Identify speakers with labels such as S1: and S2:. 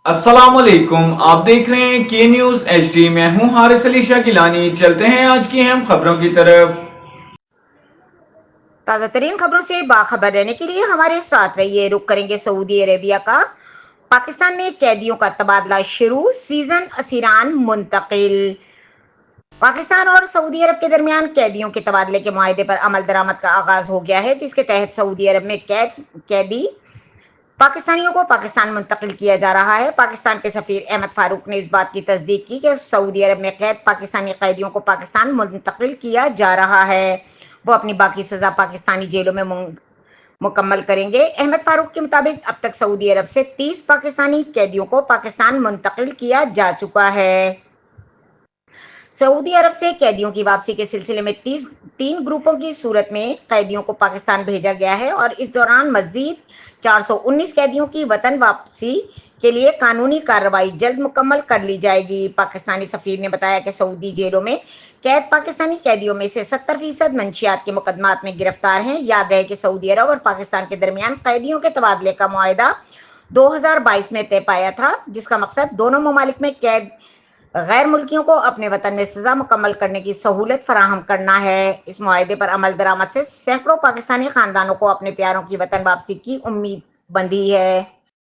S1: السلام علیکم، آپ دیکھ رہے ہیں کے نیوز ایچ ڈی۔ میں ہوں حارث علی شاہ گیلانی۔ چلتے ہیں آج کی اہم خبروں کی طرف۔
S2: تازہ ترین خبروں سے باخبر رہنے کے لیے ہمارے ساتھ رہیے۔ رخ کریں گے سعودی عربیہ کا۔ پاکستان میں قیدیوں کا تبادلہ شروع، سیزن اسیران منتقل۔ پاکستان اور سعودی عرب کے درمیان قیدیوں کے تبادلے کے معاہدے پر عمل درآمد کا آغاز ہو گیا ہے، جس کے تحت سعودی عرب میں قیدی پاکستانیوں کو پاکستان منتقل کیا جا رہا ہے۔ پاکستان کے سفیر احمد فاروق نے اس بات کی تصدیق کی کہ سعودی عرب میں قید پاکستانی قیدیوں کو پاکستان منتقل کیا جا رہا ہے۔ وہ اپنی باقی سزا پاکستانی جیلوں میں مکمل کریں گے۔ احمد فاروق کے مطابق اب تک سعودی عرب سے 30 پاکستانی قیدیوں کو پاکستان منتقل کیا جا چکا ہے۔ سعودی عرب سے قیدیوں کی واپسی کے سلسلے میں 3 گروپوں کی صورت میں قیدیوں کو پاکستان بھیجا گیا ہے، اور اس دوران مزید 419 قیدیوں کی وطن واپسی کے لیے قانونی کارروائی جلد مکمل کر لی جائے گی۔ پاکستانی سفیر نے بتایا کہ سعودی جیلوں میں قید پاکستانی قیدیوں میں سے 70% منشیات کے مقدمات میں گرفتار ہیں۔ یاد رہے کہ سعودی عرب اور پاکستان کے درمیان قیدیوں کے تبادلے کا معاہدہ 2022 میں طے پایا تھا، جس کا مقصد دونوں ممالک میں قید غیر ملکیوں کو اپنے وطن میں سزا مکمل کرنے کی سہولت فراہم کرنا ہے۔ اس معاہدے پر عمل درآمد سے سینکڑوں پاکستانی خاندانوں کو اپنے پیاروں کی وطن واپسی کی امید بندھی ہے۔